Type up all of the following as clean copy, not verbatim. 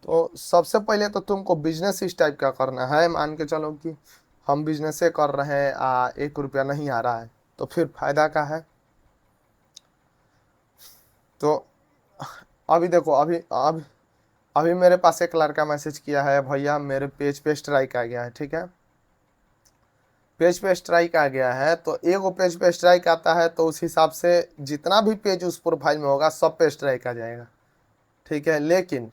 तो सबसे पहले तो तुमको बिजनेस इस टाइप का करना है। मान के चलो कि हम बिजनेस से कर रहे हैं, 1 रुपया नहीं आ रहा है, तो फिर फायदा का है। तो अभी देखो, अभी मेरे पास एक लड़का मैसेज किया है, भैया मेरे पेज पे स्ट्राइक आ गया है, ठीक है। पेज पे स्ट्राइक आ गया है, तो एगो पेज पे स्ट्राइक आता है तो उस हिसाब से जितना भी पेज उस प्रोफाइल में होगा सब पे स्ट्राइक आ जाएगा, ठीक है। लेकिन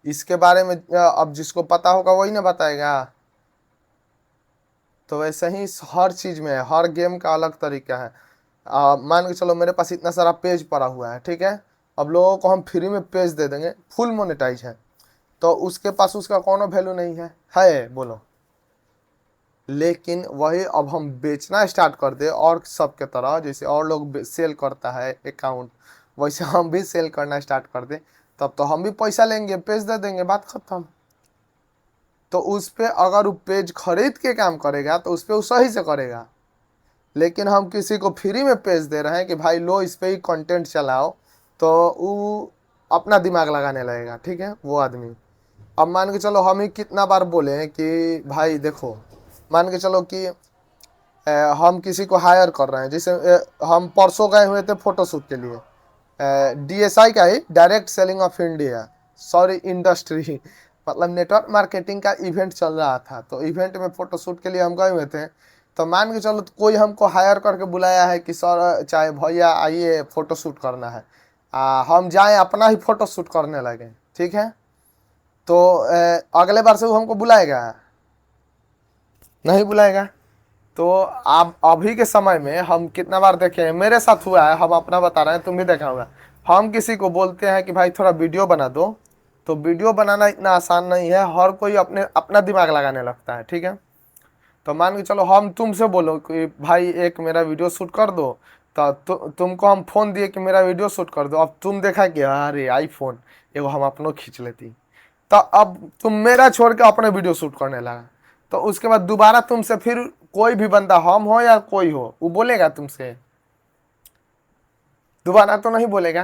इसके बारे में अब जिसको पता होगा वही ना बताएगा। तो वैसे ही हर चीज में है, हर गेम का अलग तरीका है। मान के चलो मेरे पास इतना सारा पेज पड़ा हुआ है, ठीक है। अब लोगों को हम फ्री में पेज दे देंगे, फुल मोनेटाइज है, तो उसके पास उसका कोनो वैल्यू नहीं है बोलो। लेकिन वही अब हम बेचना स्टार्ट कर दे और सबके तरह, जैसे और लोग सेल करता है अकाउंट, वैसे हम भी सेल करना स्टार्ट कर दे, तब तो हम भी पैसा लेंगे, पेज दे देंगे, बात खत्म। तो उस पे अगर वो पेज खरीद के काम करेगा तो उस पे वो सही से करेगा। लेकिन हम किसी को फ्री में पेज दे रहे हैं कि भाई लो इस पे ही कंटेंट चलाओ, तो वो अपना दिमाग लगाने लगेगा, ठीक है, वो आदमी। अब मान के चलो हम ही कितना बार बोले कि भाई देखो, मान के चलो कि हम किसी को हायर कर रहे हैं, जैसे हम परसों गए हुए थे फोटोशूट के लिए, डीएसआई का ही, direct selling of India, sorry industry, मतलब नेटवर्क मार्केटिंग का इवेंट चल रहा था, तो इवेंट में फोटोशूट के लिए हम गए हुए थे। तो मान के चलो कोई हमको हायर करके बुलाया है कि सर चाहे भैया आइए फोटोशूट करना है, हम जाएं अपना ही फोटोशूट करने लगे, ठीक है। तो अगले बार से वो हमको बुलाएगा? नहीं बुलाएगा। तो आप अभी के समय में हम कितना बार देखे हैं, मेरे साथ हुआ है, हम अपना बता रहे हैं, तुम भी देखा होगा। हम किसी को बोलते हैं कि भाई थोड़ा वीडियो बना दो, तो वीडियो बनाना इतना आसान नहीं है, हर कोई अपने अपना दिमाग लगाने लगता है, ठीक है। तो मान के चलो हम तुमसे बोलो कि भाई एक मेरा वीडियो शूट कर दो, तो तुमको हम फोन दिए कि मेरा वीडियो शूट कर दो, अब तुम देखा कि अरे आईफोन एगो हम अपनों खींच लेती, तो अब तुम मेरा छोड़ के अपने वीडियो शूट करने लगा। तो उसके बाद दोबारा तुमसे फिर कोई भी बंदा, हम हो या कोई हो, वो बोलेगा तुमसे? दोबारा तो नहीं बोलेगा।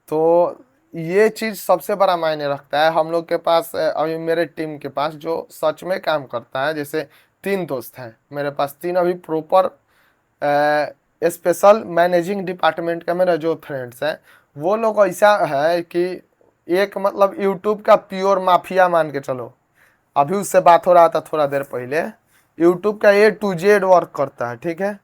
तो ये चीज सबसे बड़ा मायने रखता है। हम लोग के पास अभी मेरे टीम के पास जो सच में काम करता है, जैसे 3 दोस्त हैं मेरे पास, 3 अभी प्रॉपर स्पेशल मैनेजिंग डिपार्टमेंट का मेरा जो फ्रेंड्स हैं, वो लोग ऐसा है कि एक मतलब यूट्यूब का प्योर माफिया मान के चलो। अभी उससे बात हो रहा था थोड़ा देर पहले, यूट्यूब का A to Z वर्क करता है, ठीक है।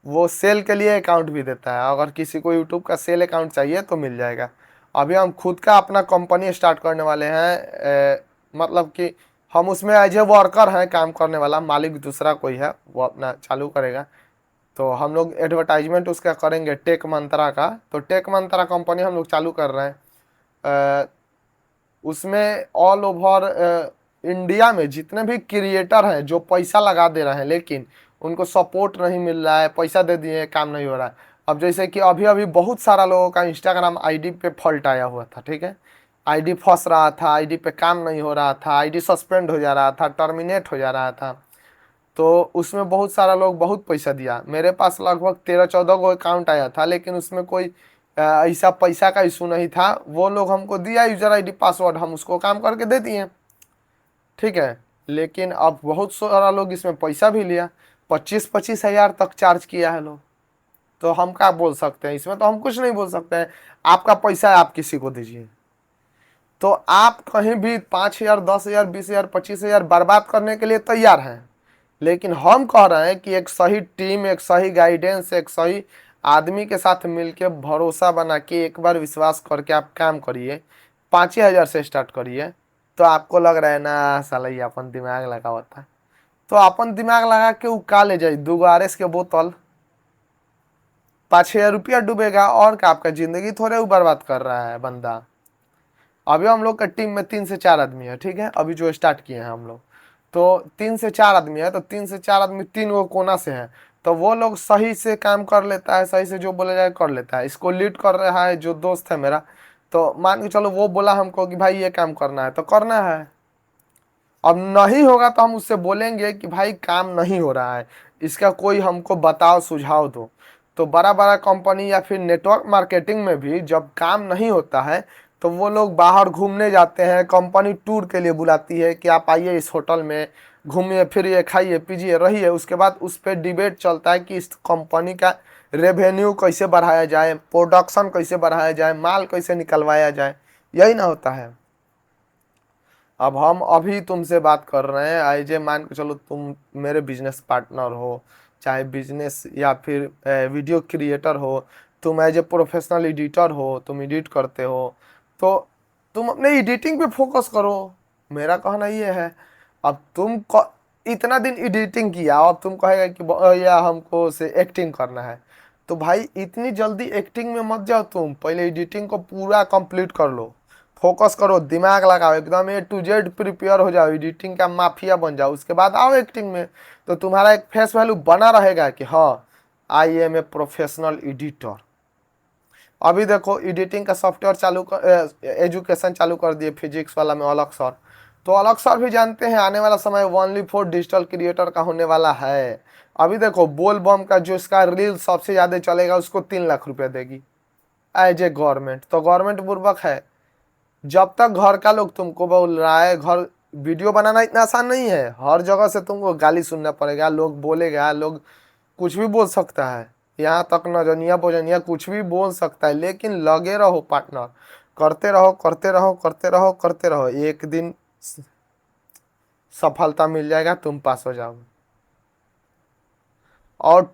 वो सेल के लिए अकाउंट भी देता है, अगर किसी को यूट्यूब का सेल अकाउंट चाहिए तो मिल जाएगा। अभी हम खुद का अपना कंपनी स्टार्ट करने वाले हैं, मतलब कि हम उसमें एज ए वर्कर हैं, काम करने वाला, मालिक दूसरा कोई है, वो अपना चालू करेगा। तो हम लोग एडवर्टाइजमेंट उसका करेंगे टेक मंत्रा का, तो टेक मंत्रा कंपनी हम लोग चालू कर रहे हैं। उसमें ऑल ओवर इंडिया में जितने भी क्रिएटर हैं जो पैसा लगा दे रहे हैं लेकिन उनको सपोर्ट नहीं मिल रहा है, पैसा दे दिए काम नहीं हो रहा है। अब जैसे कि अभी अभी बहुत सारा लोगों का इंस्टाग्राम आईडी पे फॉल्ट आया हुआ था, ठीक है। आईडी फंस रहा था, आईडी पे काम नहीं हो रहा था, आईडी सस्पेंड हो जा रहा था, टर्मिनेट हो जा रहा था। तो उसमें बहुत सारा लोग बहुत पैसा दिया, मेरे पास लगभग 13-14 गो अकाउंट आया था, लेकिन उसमें कोई ऐसा पैसा का इशू नहीं था। वो लोग हमको दिया यूजर आईडी पासवर्ड, हम उसको काम करके दे दिए, ठीक है। लेकिन अब बहुत सारा लोग इसमें पैसा भी लिया, 25-25 हज़ार तक चार्ज किया है लोग। तो हम क्या बोल सकते हैं इसमें? तो हम कुछ नहीं बोल सकते हैं। आपका पैसा है, आप किसी को दीजिए। तो आप कहीं भी 5 हज़ार, 10 हज़ार, 20 हज़ार, 25 हज़ार बर्बाद करने के लिए तैयार हैं। लेकिन हम कह रहे हैं कि एक सही टीम, एक सही गाइडेंस, एक सही आदमी के साथ मिलके भरोसा बना के एक बार विश्वास करके आप काम करिए। 5 ही हज़ार से स्टार्ट करिए। तो आपको लग रहा है ना साला ये अपन दिमाग लगा हुआ था, तो अपन दिमाग लगा के वो का ले जाए 2 गो RS के बोतल, 5 हज़ार रुपया डूबेगा और का, आपका जिंदगी थोड़े वो बर्बाद कर रहा है बंदा। अभी हम लोग का टीम में 3 से 4 आदमी है, ठीक है, अभी जो स्टार्ट किए हैं हम लोग। तो 3 से 4 आदमी है, तो 3 से 4 आदमी 3 गो कोना से है। तो वो लोग सही से काम कर लेता है, सही से जो बोला जाए कर लेता है। इसको लीड कर रहा है जो दोस्त है मेरा, तो मान के चलो वो बोला हमको कि भाई ये काम करना है तो करना है। अब नहीं होगा तो हम उससे बोलेंगे कि भाई काम नहीं हो रहा है, इसका कोई हमको बताओ, सुझाव दो। तो बड़ा बड़ा कंपनी या फिर नेटवर्क मार्केटिंग में भी जब काम नहीं होता है तो वो लोग बाहर घूमने जाते हैं, कंपनी टूर के लिए बुलाती है कि आप आइए इस होटल में, घूमिए फिरिए खाइए पीजिए रहिए। उसके बाद उस पर डिबेट चलता है कि इस कंपनी का रेवेन्यू कैसे बढ़ाया जाए, प्रोडक्शन कैसे बढ़ाया जाए, माल कैसे निकलवाया जाए, यही ना होता है। अब हम अभी तुमसे बात कर रहे हैं, आइए मान के चलो तुम मेरे बिजनेस पार्टनर हो, चाहे बिजनेस या फिर वीडियो क्रिएटर हो, तुम एज ए प्रोफेशनल एडिटर हो, तुम एडिट करते हो, तो तुम अपने एडिटिंग पे फोकस करो। मेरा कहना ये है। अब इतना दिन एडिटिंग किया, अब तुम कहेगा कि या हमको से एक्टिंग करना है, तो भाई इतनी जल्दी एक्टिंग में मत जाओ, तुम पहले एडिटिंग को पूरा कंप्लीट कर लो, फोकस करो, दिमाग लगाओ, एकदम A to Z प्रिपेयर हो जाओ, एडिटिंग का माफिया बन जाओ, उसके बाद आओ एक्टिंग में। तो तुम्हारा एक फेस वैल्यू बना रहेगा कि हाँ, I am a professional editor. अभी देखो एडिटिंग का सॉफ्टवेयर चालू कर, एजुकेशन चालू कर दिए फिजिक्स वाला में अलग सर। तो अलग सर भी जानते हैं आने वाला समय ओनली फॉर डिजिटल क्रिएटर का होने वाला है। अभी देखो बोल बम का जो इसका रील सबसे ज्यादा चलेगा उसको 3 लाख रुपए देगी एज ए गवर्नमेंट। तो गवर्नमेंट बुर्बक है। जब तक घर का लोग तुमको बोल रहा है, घर वीडियो बनाना इतना आसान नहीं है, हर जगह से तुमको गाली सुनना पड़ेगा, लोग बोलेगा, लोग कुछ भी बोल सकता है, यहाँ तक नजनिया बोजनिया कुछ भी बोल सकता है, लेकिन लगे रहो पार्टनर, करते रहो करते रहो करते रहो करते रहो, एक दिन सफलता मिल जाएगा, तुम पास हो जाओगे। और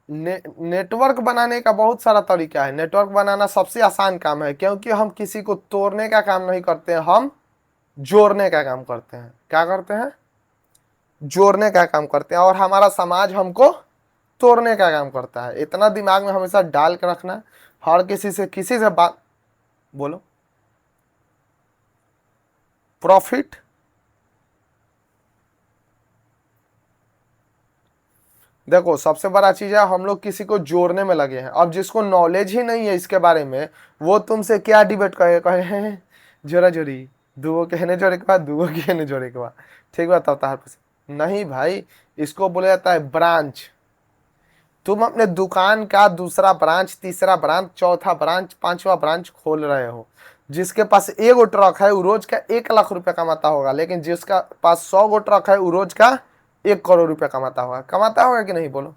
नेटवर्क बनाने का बहुत सारा तरीका है। नेटवर्क बनाना सबसे आसान काम है, क्योंकि हम किसी को तोड़ने का काम नहीं करते हैं, हम जोड़ने का काम करते हैं। क्या करते हैं? जोड़ने का काम करते हैं। और हमारा समाज हमको तोड़ने का काम करता है। इतना दिमाग में हमेशा डाल के रखना। हर किसी से बात बोलो। प्रॉफिट, देखो सबसे बड़ा चीज है, हम लोग किसी को जोड़ने में लगे हैं। अब जिसको नॉलेज ही नहीं है इसके बारे में, वो तुमसे क्या डिबेट कहे हैं, जोड़ा जोड़ी, दुगो कहने जोड़े के बाद, दुगो कहने जोड़े के बाद, ठीक बात होता है। नहीं भाई, इसको बोला जाता है ब्रांच। तुम अपने दुकान का दूसरा ब्रांच, तीसरा ब्रांच, चौथा ब्रांच, पांचवा ब्रांच खोल रहे हो। जिसके पास 1 गो ट्रक है वो रोज का 1 लाख रुपया कमाता होगा, लेकिन जिसका पास 100 गो ट्रक है वो रोज का 1 करोड़ रुपया कमाता होगा कि नहीं बोलो।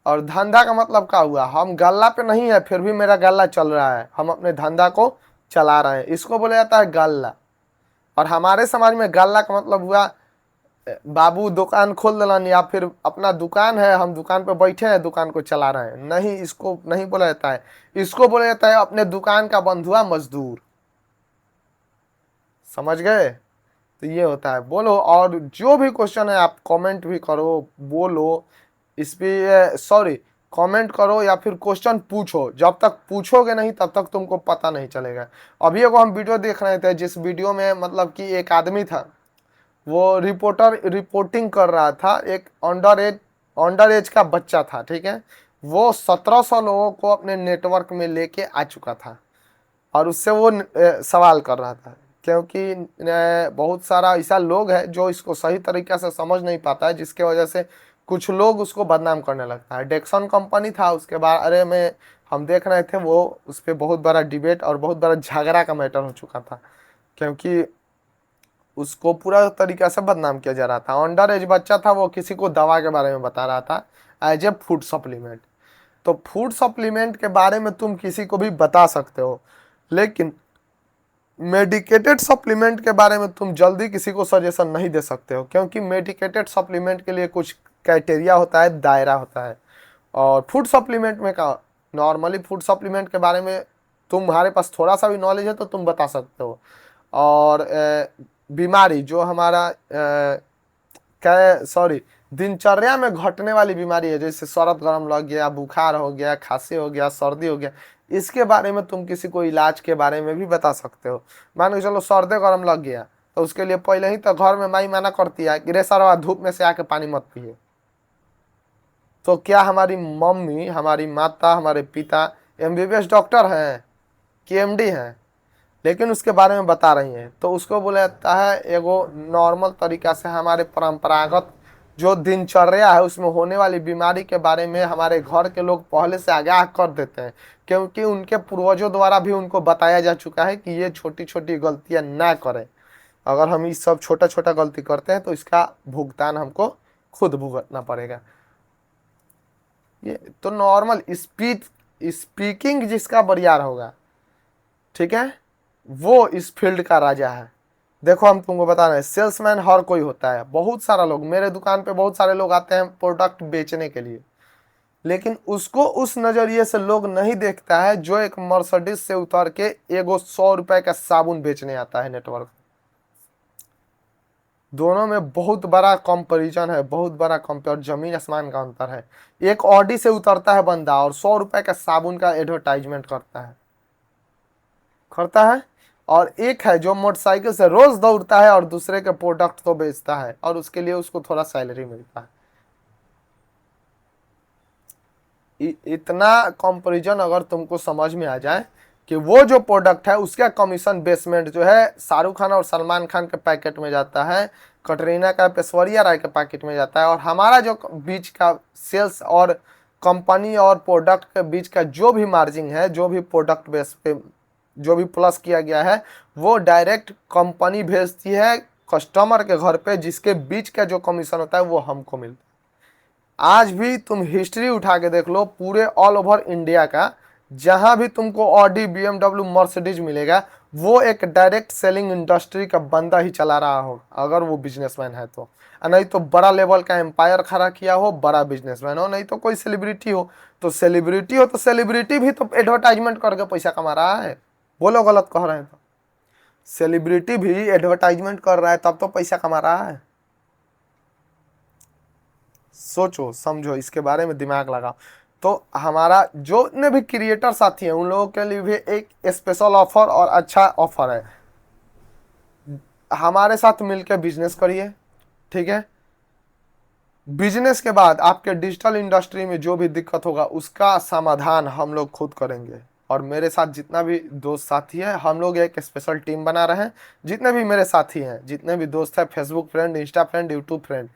और धंधा का मतलब क्या हुआ? हम गल्ला पे नहीं है फिर भी मेरा गल्ला चल रहा है, हम अपने धंधा को चला रहे हैं, इसको बोला जाता है गल्ला। और हमारे समाज में गल्ला का मतलब हुआ बाबू दुकान खोल दिलन, या फिर अपना दुकान है, हम दुकान पे बैठे हैं, दुकान को चला रहे हैं। नहीं, इसको नहीं बोला जाता है। इसको बोला जाता है अपने दुकान का बंधुआ मजदूर। समझ गए? तो ये होता है। बोलो, और जो भी क्वेश्चन है आप कमेंट भी करो, बोलो इस पे, सॉरी, कमेंट करो या फिर क्वेश्चन पूछो। जब तक पूछोगे नहीं तब तक तुमको पता नहीं चलेगा। अभी एगो हम वीडियो देख रहे थे, जिस वीडियो में मतलब कि एक आदमी था, वो रिपोर्टिंग कर रहा था, एक अंडर एज का बच्चा था, ठीक है। वो 1700 लोगों को अपने नेटवर्क में लेके आ चुका था, और उससे वो सवाल कर रहा था। क्योंकि बहुत सारा ऐसा लोग है जो इसको सही तरीके से समझ नहीं पाता है, जिसके वजह से कुछ लोग उसको बदनाम करने लगता है। डेक्सन कंपनी था, उसके बारे में हम देख रहे थे, वो उस पर बहुत बड़ा डिबेट और बहुत बड़ा झगड़ा का मैटर हो चुका था, क्योंकि उसको पूरा तरीका से बदनाम किया जा रहा था। अंडर एज बच्चा था, वो किसी को दवा के बारे में बता रहा था एज ए फूड सप्लीमेंट। तो फूड सप्लीमेंट के बारे में तुम किसी को भी बता सकते हो, लेकिन मेडिकेटेड सप्लीमेंट के बारे में तुम जल्दी किसी को सजेशन नहीं दे सकते हो, क्योंकि मेडिकेटेड सप्लीमेंट के लिए कुछ क्राइटेरिया होता है, दायरा होता है। और फूड सप्लीमेंट में का नॉर्मली फूड सप्लीमेंट के बारे में तुम्हारे पास थोड़ा सा भी नॉलेज है तो तुम बता सकते हो। और बीमारी जो हमारा क्या, सॉरी, दिनचर्या में घटने वाली बीमारी है, जैसे सर्द गर्म लग गया, बुखार हो गया, खांसी हो गया, सर्दी हो गया, इसके बारे में तुम किसी को इलाज के बारे में भी बता सकते हो। मान के चलो सर्दे गर्म लग गया, तो उसके लिए पहले ही तो घर में माई मना करती है कि रे सरवा धूप में से आके पानी मत पिए। तो क्या हमारी मम्मी, हमारी माता, हमारे पिता MBBS डॉक्टर हैं कि MD हैं, लेकिन उसके बारे में बता रही हैं, तो उसको बोला जाता है एगो नॉर्मल तरीका से हमारे परंपरागत जो दिनचर्या है उसमें होने वाली बीमारी के बारे में हमारे घर के लोग पहले से आगाह कर देते हैं, क्योंकि उनके पूर्वजों द्वारा भी उनको बताया जा चुका है कि ये छोटी छोटी गलतियां ना करें। अगर हम इस सब छोटा छोटा गलती करते हैं तो इसका भुगतान हमको खुद भुगतना पड़ेगा। ये तो नॉर्मल स्पीकिंग जिसका बरियार होगा, ठीक है, वो इस फील्ड का राजा है। देखो हम तुमको बता रहे हैं, सेल्समैन हर कोई होता है, बहुत सारा लोग, मेरे दुकान पे बहुत सारे लोग आते हैं प्रोडक्ट बेचने के लिए, लेकिन उसको उस नजरिए से लोग नहीं देखता है जो एक मर्सिडीज से उतर के एगो 100 रुपए का साबुन बेचने आता है नेटवर्क। दोनों में बहुत बड़ा कंपैरिजन है, बहुत बड़ा कंपेयर, जमीन आसमान का अंतर है। एक ऑडी से उतरता है बंदा और 100 रुपए का साबुन का एडवर्टाइजमेंट करता है, और एक है जो मोटरसाइकिल से रोज दौड़ता है और दूसरे के प्रोडक्ट तो बेचता है और उसके लिए उसको थोड़ा सैलरी मिलता है। इतना कंपैरिजन अगर तुमको समझ में आ जाए कि वो जो प्रोडक्ट है उसका कमीशन बेसमेंट जो है शाहरुख खान और सलमान खान के पैकेट में जाता है, कटरीना का ऐश्वर्या राय के पैकेट में जाता है, और हमारा जो बीच का सेल्स और कंपनी और प्रोडक्ट के बीच का जो भी मार्जिन है, जो भी प्रोडक्ट बेस पे जो भी प्लस किया गया है, वो डायरेक्ट कंपनी भेजती है कस्टमर के घर पे, जिसके बीच का जो कमीशन होता है वो हमको मिलता है। आज भी तुम हिस्ट्री उठा के देख लो पूरे ऑल ओवर इंडिया का, जहां भी तुमको ऑडी, बीएमडब्ल्यू, मर्सिडीज मिलेगा, वो एक डायरेक्ट सेलिंग इंडस्ट्री का बंदा ही चला रहा होगा, अगर वो बिजनेसमैन है तो। नहीं तो बड़ा लेवल का एम्पायर खड़ा किया हो, बड़ा बिजनेसमैन हो, नहीं तो कोई सेलिब्रिटी हो। तो सेलिब्रिटी भी तो एडवर्टाइजमेंट करके पैसा कमा रहा है। बोलो गलत कह रहे हैं तो? सेलिब्रिटी भी एडवर्टाइजमेंट कर रहा है तब तो पैसा कमा रहा है। सोचो समझो, इसके बारे में दिमाग लगाओ। तो हमारा जो ने भी क्रिएटर साथी हैं उन लोगों के लिए भी एक स्पेशल ऑफर और अच्छा ऑफर है, हमारे साथ मिलकर बिजनेस करिए, ठीक है। बिजनेस के बाद आपके डिजिटल इंडस्ट्री में जो भी दिक्कत होगा उसका समाधान हम लोग खुद करेंगे। और मेरे साथ जितना भी दोस्त साथी है, हम लोग एक स्पेशल टीम बना रहे हैं। जितने भी मेरे साथी हैं, जितने भी दोस्त हैं, Facebook friend, insta friend, YouTube friend,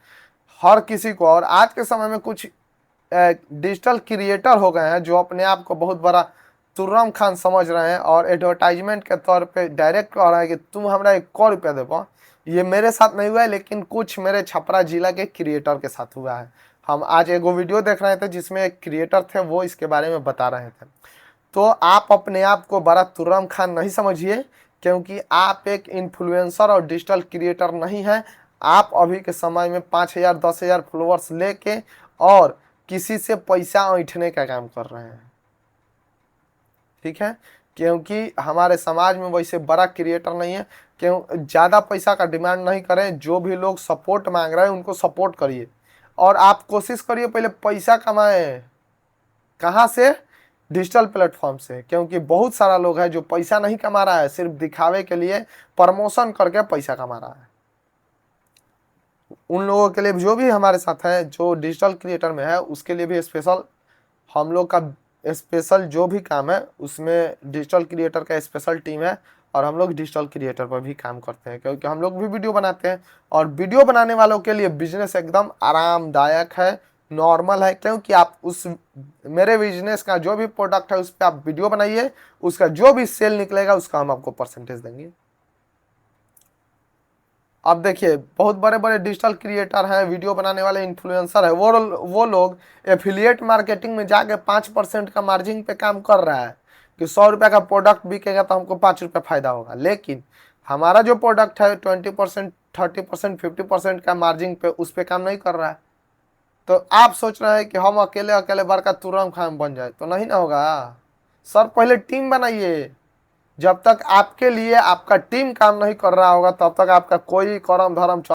हर किसी को। और आज के समय में कुछ डिजिटल क्रिएटर हो गए हैं जो अपने आप को बहुत बड़ा तुर्रम खान समझ रहे हैं और एडवर्टाइजमेंट के तौर पे डायरेक्ट कह रहे हैं कि तुम हमारा 1 रुपया देबो। ये मेरे साथ नहीं हुआ है, लेकिन कुछ मेरे छपरा जिला के क्रिएटर के साथ हुआ है। हम आज एक वीडियो देख रहे थे जिसमें एक क्रिएटर थे, वो इसके बारे में बता रहे थे। तो आप अपने आप को बड़ा तुर्रम खान नहीं समझिए, क्योंकि आप एक इन्फ्लुएंसर और डिजिटल क्रिएटर नहीं हैं। आप अभी के समय में 5,000 10,000 फॉलोअर्स लेके और किसी से पैसा ऐंठने का काम कर रहे हैं, ठीक है। क्योंकि हमारे समाज में वैसे बड़ा क्रिएटर नहीं है। क्यों ज़्यादा पैसा का डिमांड नहीं करें, जो भी लोग सपोर्ट मांग रहे हैं उनको सपोर्ट करिए, और आप कोशिश करिए पहले पैसा कमाएं। कहाँ से? डिजिटल प्लेटफॉर्म से। क्योंकि बहुत सारा लोग है जो पैसा नहीं कमा रहा है, सिर्फ दिखावे के लिए प्रमोशन करके पैसा कमा रहा है। उन लोगों के लिए जो भी हमारे साथ है, जो डिजिटल क्रिएटर में है, उसके लिए भी स्पेशल हम लोग का स्पेशल जो भी काम है उसमें डिजिटल क्रिएटर का स्पेशल टीम है। और हम लोग डिजिटल क्रिएटर पर भी काम करते हैं, क्योंकि हम लोग भी वीडियो बनाते हैं। और वीडियो बनाने वालों के लिए बिजनेस एकदम आरामदायक है, नॉर्मल है। क्योंकि आप उस मेरे बिजनेस का जो भी प्रोडक्ट है उस पर आप वीडियो बनाइए, उसका जो भी सेल निकलेगा उसका हम आपको परसेंटेज देंगे। अब देखिए बहुत बड़े बड़े डिजिटल क्रिएटर हैं, वीडियो बनाने वाले इन्फ्लुएंसर है, वो लोग एफिलिएट मार्केटिंग में जाके 5% का मार्जिन पे काम कर रहा है कि 100 रुपये का प्रोडक्ट बिकेगा तो हमको 5 रुपये फायदा होगा। लेकिन हमारा जो प्रोडक्ट है 20%, 30%, 50% का मार्जिन पे उस पर काम नहीं कर रहा है। तो आप सोच रहे हैं कि हम अकेले अकेले बड़का तुरंत खान बन जाए, तो नहीं ना होगा सर। पहले टीम बनाइए। जब तक आपके लिए आपका टीम काम नहीं कर रहा होगा तब तक आपका कोई कर्म धर्म